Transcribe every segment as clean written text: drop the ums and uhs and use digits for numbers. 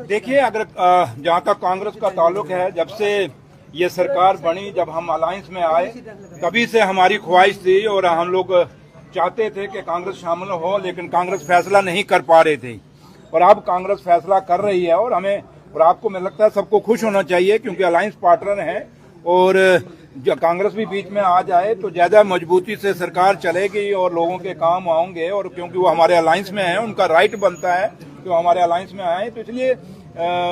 देखिए, अगर जहाँ तक कांग्रेस का ताल्लुक है, जब से ये सरकार बनी, जब हम अलायंस में आए, तभी से हमारी ख्वाहिश थी और हम लोग चाहते थे कि कांग्रेस शामिल हो, लेकिन कांग्रेस फैसला नहीं कर पा रही थी। और अब कांग्रेस फैसला कर रही है और हमें और आपको मुझे लगता है सबको खुश होना चाहिए, क्योंकि अलायंस पार्टनर है और जो कांग्रेस भी बीच में आ जाए तो ज्यादा मजबूती से सरकार चलेगी और लोगों के काम आएंगे। और क्योंकि वो हमारे अलायंस में है, उनका राइट बनता है कि वो हमारे अलायंस में आए, तो इसलिए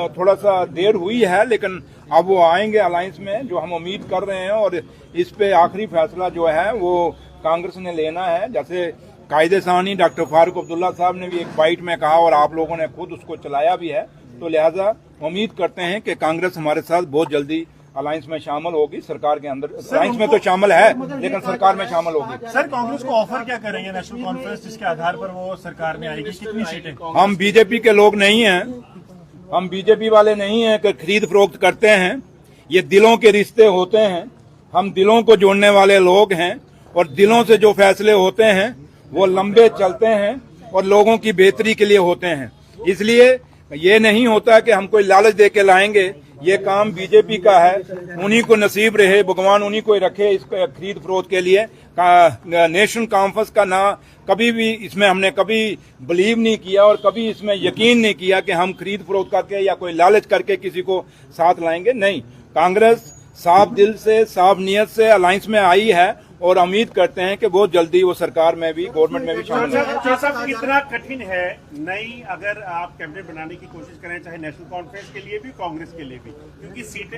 थोड़ा सा देर हुई है, लेकिन अब वो आएंगे अलायंस में, जो हम उम्मीद कर रहे हैं। और इस पे आखिरी फैसला जो है वो कांग्रेस ने लेना है। जैसे कायदे सानी डॉक्टर फारूक अब्दुल्ला साहब ने भी एक बाइट में कहा और आप लोगों ने खुद उसको चलाया भी है, तो लिहाजा उम्मीद करते हैं कि कांग्रेस हमारे साथ बहुत जल्दी अलायंस में शामिल होगी। सरकार के अंदर अलायंस में तो शामिल है, लेकिन सरकार में शामिल होगी। सर, कांग्रेस को ऑफर क्या करेंगे नेशनल कॉन्फ्रेंस, जिसके आधार पर वो सरकार में आएगी? कितनी सीटें? हम बीजेपी के लोग नहीं हैं, हम बीजेपी वाले नहीं हैं कि खरीद फरोख्त करते हैं। ये दिलों के रिश्ते होते हैं, हम दिलों को जोड़ने वाले लोग हैं और दिलों से जो फैसले होते हैं वो लंबे चलते हैं और लोगों की बेहतरी के लिए होते हैं। इसलिए ये नहीं होता कि हम कोई लालच दे के लाएंगे, ये काम बीजेपी का है, उन्हीं को नसीब रहे, भगवान उन्हीं को रखे इस खरीद फरोख्त के लिए। नेशनल कॉन्फ्रेंस का ना कभी भी इसमें हमने कभी बिलीव नहीं किया और कभी इसमें यकीन नहीं किया कि हम खरीद फरोख्त करके या कोई लालच करके किसी को साथ लाएंगे। नहीं, कांग्रेस साफ दिल से, साफ नियत से अलायंस में आई है और उम्मीद करते हैं कि बहुत जल्दी वो सरकार में भी, गवर्नमेंट में भी शामिल होगी। साहब, कितना कठिन है नई अगर आप कैबिनेट बनाने की कोशिश करें, चाहे नेशनल कॉन्फ्रेंस के लिए भी, कांग्रेस के लिए भी, क्योंकि सीटें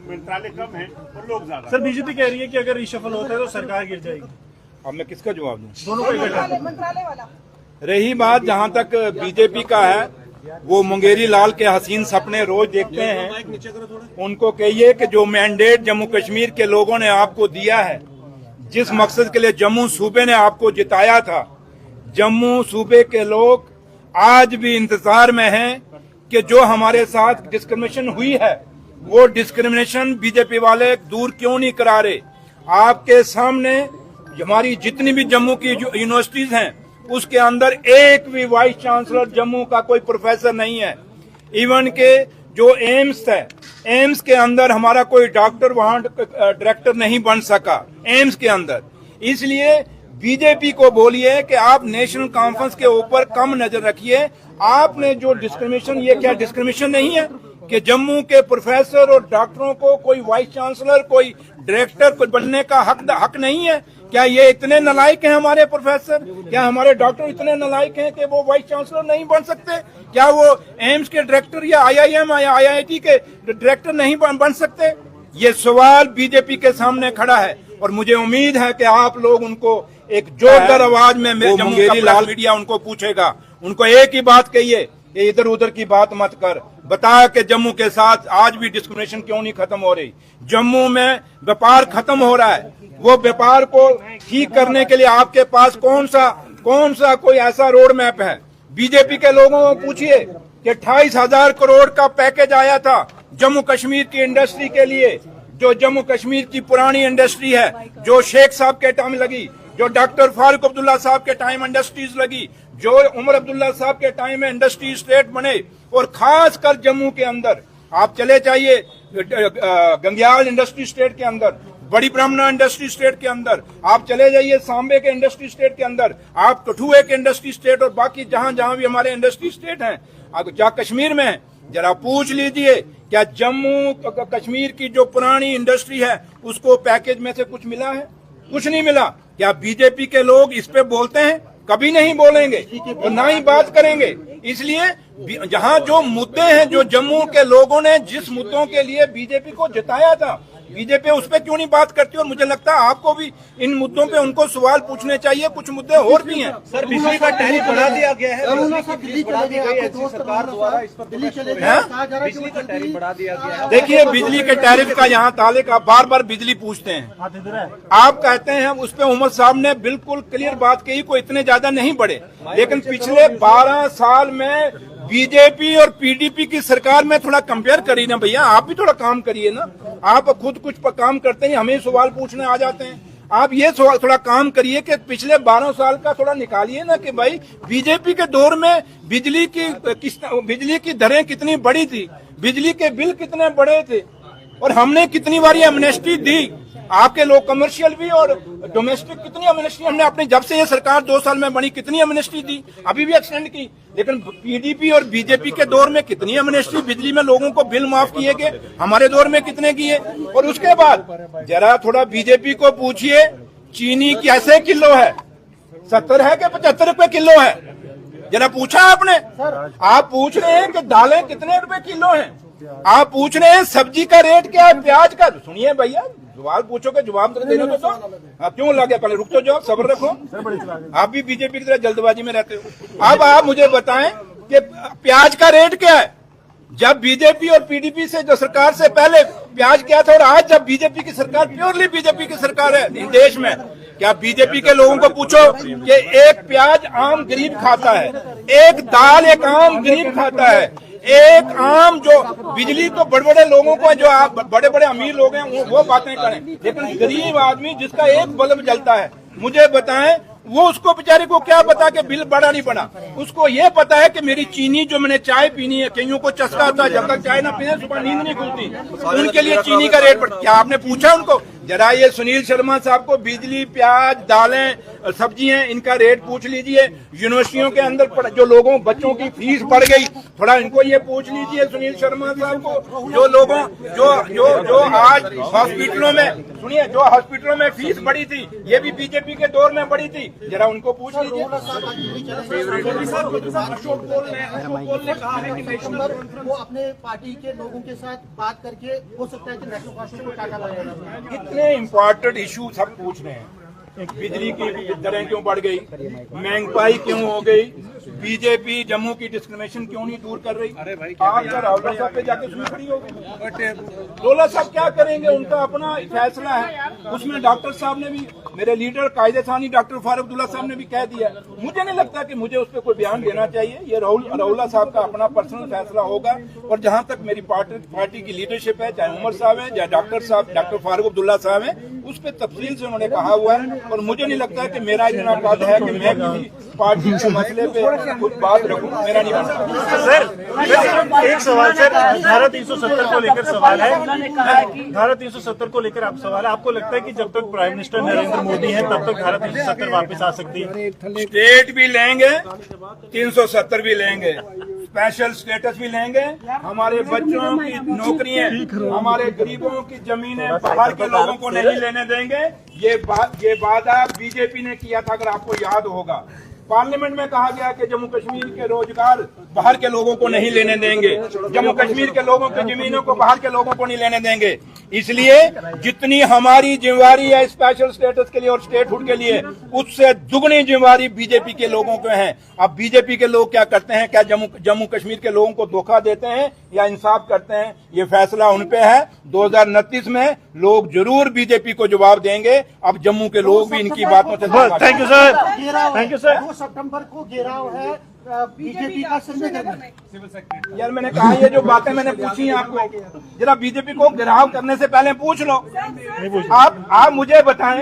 मंत्रालय कम है और लोग ज्यादा। सर, बीजेपी कह रही है कि अगर रिशफल होता है तो सरकार गिर जाएगी। अब मैं किसका जवाब दूं? दोनों को मंत्रालय वाला। रही बात जहां तक बीजेपी का है, वो मुंगेरी लाल के हसीन सपने रोज देखते हैं। उनको कहिए कि जो मैंडेट जम्मू कश्मीर के लोगों ने आपको दिया है, जिस मकसद के लिए जम्मू सूबे ने आपको जिताया था, जम्मू सूबे के लोग आज भी इंतजार में हैं कि जो हमारे साथ डिस्क्रिमिनेशन हुई है, वो डिस्क्रिमिनेशन बीजेपी वाले दूर क्यों नहीं करा रहे। आपके सामने हमारी जितनी भी जम्मू की यूनिवर्सिटीज हैं, उसके अंदर एक भी वाइस चांसलर जम्मू का कोई प्रोफेसर नहीं है। इवन के जो एम्स है, एम्स के अंदर हमारा कोई डॉक्टर वहां डायरेक्टर नहीं बन सका एम्स के अंदर। इसलिए बीजेपी को बोलिए कि आप नेशनल कॉन्फ्रेंस के ऊपर कम नजर रखिए। आपने जो डिस्क्रिमिनेशन, ये क्या डिस्क्रिमिनेशन नहीं है कि जम्मू के प्रोफेसर और डॉक्टरों को कोई वाइस चांसलर, कोई डायरेक्टर कोई बनने का हक नहीं है? क्या ये इतने नालायक हैं हमारे प्रोफेसर? क्या हमारे डॉक्टर इतने नालायक हैं कि वो वाइस चांसलर नहीं बन सकते? क्या वो एम्स के डायरेक्टर या IIM या IIT के डायरेक्टर नहीं बन सकते? ये सवाल बीजेपी के सामने खड़ा है और मुझे उम्मीद है कि आप लोग उनको एक जोरदार आवाज में मुंगेरी लाल मीडिया उनको पूछेगा। उनको एक ही बात कहिए कि इधर उधर की बात मत कर, बता कि जम्मू के साथ आज भी डिस्क्रिमिनेशन क्यों नहीं खत्म हो रही। जम्मू में व्यापार खत्म हो रहा है, वो व्यापार को ठीक करने के लिए आपके पास कौन सा कोई ऐसा रोड मैप है? बीजेपी के लोगों को पूछिए कि 28,000 करोड़ का पैकेज आया था जम्मू कश्मीर की इंडस्ट्री के लिए, जो जम्मू कश्मीर की पुरानी इंडस्ट्री है, जो शेख साहब के टाइम लगी, जो डॉक्टर फारूक अब्दुल्ला साहब के टाइम इंडस्ट्रीज लगी, जो उमर अब्दुल्ला साहब के टाइम में इंडस्ट्री स्टेट बने। और खास कर जम्मू के अंदर आप चले जाइए, गंग्याल इंडस्ट्री स्टेट के अंदर, बड़ी ब्राह्मणा इंडस्ट्री स्टेट के अंदर, आप चले जाइए सांबे के इंडस्ट्री स्टेट के अंदर, आप कठुए के इंडस्ट्री स्टेट और बाकी जहां जहां भी हमारे इंडस्ट्री स्टेट हैं, जहां कश्मीर में है, जरा पूछ लीजिए क्या जम्मू कश्मीर की जो पुरानी इंडस्ट्री है उसको पैकेज में से कुछ मिला है? कुछ नहीं मिला। क्या बीजेपी के लोग इस पे बोलते हैं? कभी नहीं बोलेंगे और ना ही बात करेंगे। इसलिए जहां जो मुद्दे हैं, जो जम्मू के लोगों ने जिस मुद्दों के लिए बीजेपी को जिताया था, बीजेपी उस पर क्यों नहीं बात करती? और मुझे लगता है आपको भी इन मुद्दों पे उनको सवाल पूछने चाहिए। कुछ मुद्दे और भी हैं। सर, बिजली का टैरिफ बढ़ा दिया गया है, बिजली बढ़ा दी गई है सरकार द्वारा, इस पर बिजली का टैरिफ बढ़ा दिया गया है। देखिए, बिजली के टैरिफ का यहाँ ताल्लुक, आप बार बार बिजली पूछते हैं, आप कहते हैं उस पर उमर साहब ने बिल्कुल क्लियर बात कही, कोई इतने ज्यादा नहीं बढ़े। लेकिन पिछले 12 साल में बीजेपी और PDP की सरकार में थोड़ा कंपेयर करिए ना भैया, आप भी थोड़ा काम करिए ना। आप खुद कुछ काम करते हैं, हमें सवाल पूछने आ जाते हैं। आप ये थोड़ा काम करिए कि पिछले 12 साल का थोड़ा निकालिए ना कि भाई बीजेपी के दौर में बिजली की दरें कितनी बड़ी थी, बिजली के बिल कितने बड़े थे और हमने कितनी बारी एमनेस्टी दी। आपके लोग कमर्शियल भी और डोमेस्टिक कितनी एमनेस्टी हमने अपने जब से ये सरकार 2 साल में बनी कितनी एमनेस्टी दी, अभी भी एक्सटेंड की। लेकिन पीडीपी और बीजेपी के दौर में कितनी एमनेस्टी, बिजली में लोगों को बिल माफ किए गए, हमारे दौर में कितने किए। और उसके बाद जरा थोड़ा बीजेपी को पूछिए चीनी कैसे किलो है, 70 है कि 75 रुपए किलो है, जरा पूछा आपने? आप पूछ रहे हैं कि दालें कितने रुपए किलो हैं, आप पूछ रहे हैं सब्जी का रेट क्या है, प्याज का। सुनिए भैया, सवाल पूछोगे जवाब तो देने को तो आप क्यों लगे, पहले रुक तो जाओ, सब्र रखो। आप भी बीजेपी की तरह जल्दबाजी में रहते हो। अब आप मुझे बताएं कि प्याज का रेट क्या है। जब बीजेपी और पीडीपी से जो सरकार से पहले प्याज क्या था और आज जब बीजेपी की सरकार, प्योरली बीजेपी की सरकार है इस देश में, क्या बीजेपी के लोगों को पूछो कि एक प्याज आम गरीब खाता है, एक दाल एक आम गरीब खाता है, एक आम जो बिजली तो बड़े बड़े लोगों को जो आप बड़े बड़े अमीर लोग हैं वो बातें करें, लेकिन गरीब आदमी जिसका एक बल्ब जलता है, मुझे बताएं वो उसको बेचारे को क्या पता कि बिल बढ़ा नहीं बढ़ा। उसको ये पता है कि मेरी चीनी जो मैंने चाय पीनी है, कईयों को चस्का होता है, जब तक चाय ना पीने सुबह नींद नहीं खुलती, उनके लिए चीनी का रेट बढ़। क्या आपने पूछा उनको? जरा ये सुनील शर्मा साहब को बिजली, प्याज, दालें, सब्जियां इनका रेट पूछ लीजिए। यूनिवर्सिटियों के अंदर जो लोगों बच्चों की फीस बढ़ गई, थोड़ा इनको ये पूछ लीजिए सुनील शर्मा साहब को। जो लोगों जो आज हॉस्पिटलों में, सुनिए, जो हॉस्पिटलों में फीस बढ़ी थी ये भी बीजेपी के दौर में बढ़ी थी, जरा उनको पूछ लीजिए। अशोक कोल ने कहा है कि वो अपने पार्टी के लोगों के साथ बात करके हो सकता है कि नेशनल कॉन्फ्रेंस को टाका लगाएगा। इतने इम्पोर्टेंट इशू सब पूछ रहे हैं, बिजली की दरें क्यों बढ़ गई, महंगाई क्यों हो गई, बीजेपी जम्मू की डिस्क्रिमिनेशन क्यों नहीं दूर कर रही। आप क्या राहुल साहब पे जाके सुन खड़ी हो गई? रोला साहब क्या करेंगे, उनका अपना फैसला है। उसमें डॉक्टर साहब ने भी, मेरे लीडर कायदे सानी डॉक्टर फारूक अब्दुल्ला साहब ने भी कह दिया। मुझे नहीं लगता कि मुझे उस पर कोई बयान देना चाहिए, ये राहुल साहब का अपना पर्सनल फैसला होगा। और जहां तक मेरी पार्टी की लीडरशिप है, चाहे उमर साहब है, चाहे डॉक्टर साहब डॉक्टर फारूक अब्दुल्ला साहब है, उस पर तफसील से उन्होंने कहा हुआ है। और मुझे नहीं लगता कि मेरा इतना पद है कि मैं किसी पार्टी के मसले पे कुछ बात रखूं, मेरा नहीं बनता। सर एक सवाल सर, धारा 370 को लेकर सवाल है, धारा 370 को लेकर आप सवाल है, आपको लगता है कि जब तक प्राइम मिनिस्टर नरेंद्र मोदी है तब तक धारा 370 वापस आ सकती है? स्टेट भी लेंगे, 370 भी लेंगे, स्पेशल स्टेटस भी लेंगे, हमारे बच्चों की नौकरियां, हमारे गरीबों की जमीनें बाहर के लोगों को नहीं लेने देंगे। ये वादा बीजेपी ने किया था, अगर आपको याद होगा। पार्लियामेंट में कहा गया कि जम्मू कश्मीर के रोजगार बाहर के लोगों को नहीं लेने देंगे, जम्मू कश्मीर के लोगों की जमीनों को बाहर के लोगों को नहीं लेने देंगे। इसलिए जितनी हमारी जिम्मेवारी है स्पेशल स्टेटस के लिए और स्टेटहुड के लिए, उससे दुगनी जिम्मेवारी बीजेपी के लोगों को है। अब बीजेपी के लोग क्या करते हैं, क्या जम्मू कश्मीर के लोगों को धोखा देते हैं या इंसाफ करते हैं, ये फैसला उन पे है। 2029 में लोग जरूर बीजेपी को जवाब देंगे। अब जम्मू के लोग भी इनकी बातों से thank you sir, thank you sir. 2 सितंबर को घेराव है बीजेपी का श्रीनगर में। यार मैंने कहा ये जो बातें मैंने पूछी हैं आपको, जरा बीजेपी को घेराव करने से पहले पूछ लो। आप मुझे बताएं,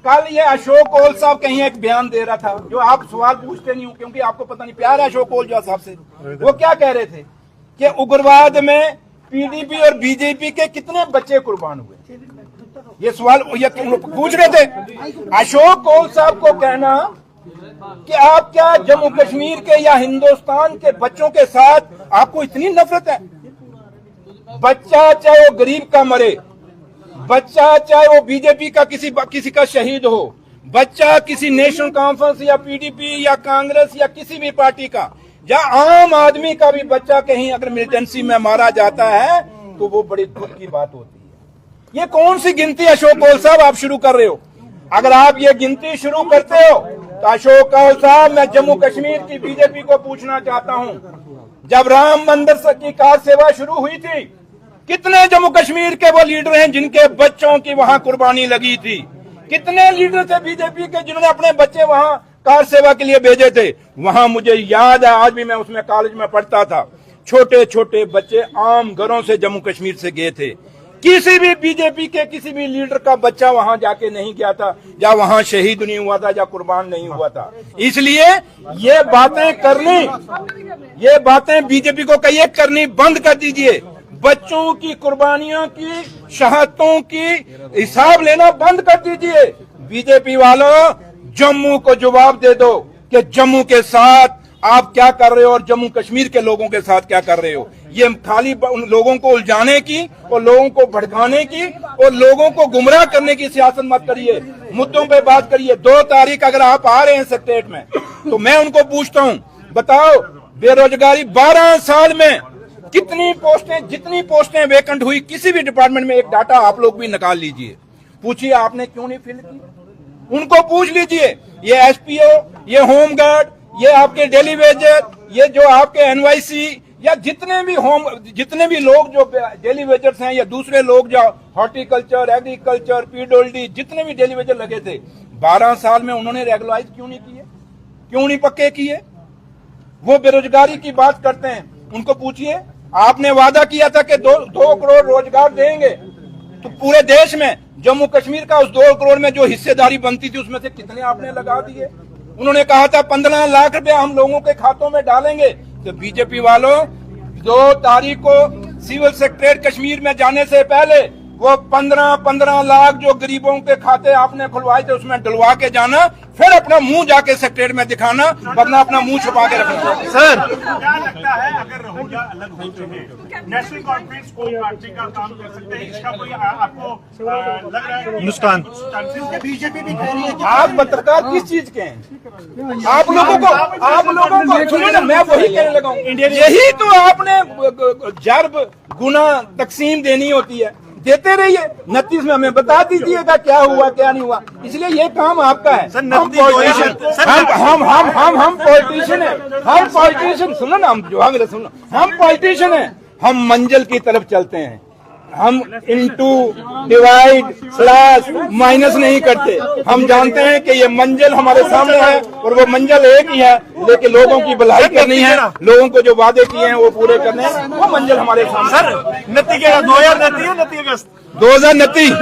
कल ये अशोक कोल साहब कहीं एक बयान दे रहा था, जो आप सवाल पूछते नहीं हो क्योंकि आपको पता नहीं प्यार है अशोक कोल साहब से। वो क्या कह रहे थे कि उग्रवाद में पीडीपी और बीजेपी के कितने बच्चे कुर्बान हुए, ये सवाल ये पूछ रहे थे। अशोक कोल साहब को कहना कि आप क्या जम्मू कश्मीर के या हिंदुस्तान के बच्चों के साथ आपको इतनी नफरत है? बच्चा चाहे वो गरीब का मरे, बच्चा चाहे वो बीजेपी का किसी का शहीद हो, बच्चा किसी नेशनल कॉन्फ्रेंस या पीडीपी या कांग्रेस या किसी भी पार्टी का, या आम आदमी का भी बच्चा कहीं अगर मिलिटेंसी में मारा जाता है तो वो बड़ी दुख की बात होती है। ये कौन सी गिनती अशोक कोल साहब आप शुरू कर रहे हो? अगर आप ये गिनती शुरू करते हो तो अशोक कोल साहब, मैं जम्मू कश्मीर की बीजेपी को पूछना चाहता हूं, जब राम मंदिर की कार सेवा शुरू हुई थी, कितने जम्मू कश्मीर के वो लीडर हैं जिनके बच्चों की वहां कुर्बानी लगी थी? कितने लीडर थे बीजेपी के जिन्होंने अपने बच्चे वहां कार सेवा के लिए भेजे थे? वहां मुझे याद है, आज भी मैं उसमें कॉलेज में पढ़ता था, छोटे छोटे बच्चे आम घरों से जम्मू कश्मीर से गए थे। किसी भी बीजेपी के किसी भी लीडर का बच्चा वहां जाके नहीं गया था, या वहां शहीद नहीं हुआ था, या कुर्बान नहीं हुआ था। इसलिए ये बातें बीजेपी को कहिए करनी बंद कर दीजिए। बच्चों की कुर्बानियों की, शहादतों की हिसाब लेना बंद कर दीजिए। बीजेपी वालों, जम्मू को जवाब दे दो कि जम्मू के साथ आप क्या कर रहे हो और जम्मू कश्मीर के लोगों के साथ क्या कर रहे हो। ये खाली उन लोगों को उलझाने की और लोगों को भड़काने की और लोगों को गुमराह करने की सियासत मत करिए, मुद्दों पे बात करिए। 2 तारीख अगर आप आ रहे हैं सेक्रेटरीट में, तो मैं उनको पूछता हूं, बताओ बेरोजगारी 12 साल में जितनी पोस्टें वैकेंट हुई किसी भी डिपार्टमेंट में, एक डाटा आप लोग भी निकाल लीजिए, पूछिए आपने क्यों नहीं फिल की। उनको पूछ लीजिए, ये एसपीओ, ये होमगार्ड, ये आपके डेली वेजर, ये जो आपके एनवाईसी, या जितने भी लोग जो डेली वेजर्स हैं, या दूसरे लोग जो हॉर्टिकल्चर, एग्रीकल्चर, पीडब्ल्यूडी, जितने भी डेली वेजर लगे थे, 12 साल में उन्होंने रेगुलराइज क्यों नहीं किए, क्यों नहीं पक्के किए। वो बेरोजगारी की बात करते हैं, उनको पूछिए, आपने वादा किया था कि 2 करोड़ रोजगार देंगे, तो पूरे देश में जम्मू कश्मीर का उस 2 करोड़ में जो हिस्सेदारी बनती थी उसमें से कितने आपने लगा दिए। उन्होंने कहा था 15 लाख रुपए हम लोगों के खातों में डालेंगे। तो बीजेपी वालों, 2 तारीख को सिविल सेक्रेटरीट कश्मीर में जाने से पहले वो 15 लाख जो गरीबों के खाते आपने खुलवाए थे उसमें डलवा के जाना, फिर अपना मुंह जाके सेक्रेटरीट में दिखाना, वरना अपना मुंह छुपा के रखना। सर, क्या लगता है अगर रहोगा अलग होते हैं, नेशनल कॉन्फ्रेंस कोई पार्टी का काम कर सकते हैं, इसका कोई आपको लग रहा है नुकसान? बीजेपी भी कह रही है कि आप पत्रकार किस चीज के हैं? आप लोगों को सुनिए ना, मैं वही कहने लगा हूं, यही तो आपने जर्ब गुना तकसीम देनी होती है, देते रहिए। 29 में हमें बता दीजिएगा क्या हुआ क्या नहीं हुआ। इसलिए ये काम आपका है। हम पॉलिटिशियन है, हम पॉलिटिशियन, सुनो ना, हम जो सुनो, हम पॉलिटिशियन है, हम मंजिल की तरफ चलते हैं। हम इनटू, डिवाइड, स्लैश, माइनस नहीं करते। हम जानते हैं कि ये मंजिल हमारे सामने है और वो मंजिल एक ही है, लेकिन लोगों की भलाई करनी है, लोगों को जो वादे किए हैं वो पूरे करने हैं, वो मंजिल हमारे सामने। सर, नतीजा 2029 2029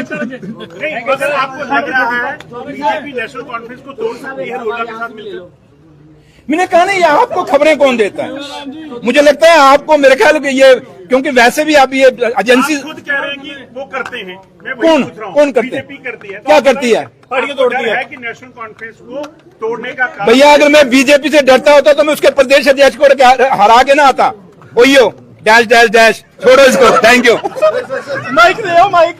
अगर आपको लग रहा है बीजेपी नेशनल कॉन्फ्रेंस को तोड़ सकती है रोला के साथ मिलकर? मैंने कहा नहीं, ये आपको खबरें कौन देता है? मुझे लगता है आपको, मेरे ख्याल में ये, क्योंकि वैसे भी आप ये एजेंसी खुद कह रहे हैं कि वो करते हैं। मैं कौन करते हैं? बीजेपी करती है। क्या करती है? पार्टियां तोड़ती है कि नेशनल कॉन्फ्रेंस को तोड़ने का काम। भैया, अगर मैं बीजेपी से डरता होता तो मैं उसके प्रदेश अध्यक्ष को हरा के ना आता। ओयो डैश डैश डैश, छोड़ो इसको। Thank you. माइक दे, माइक।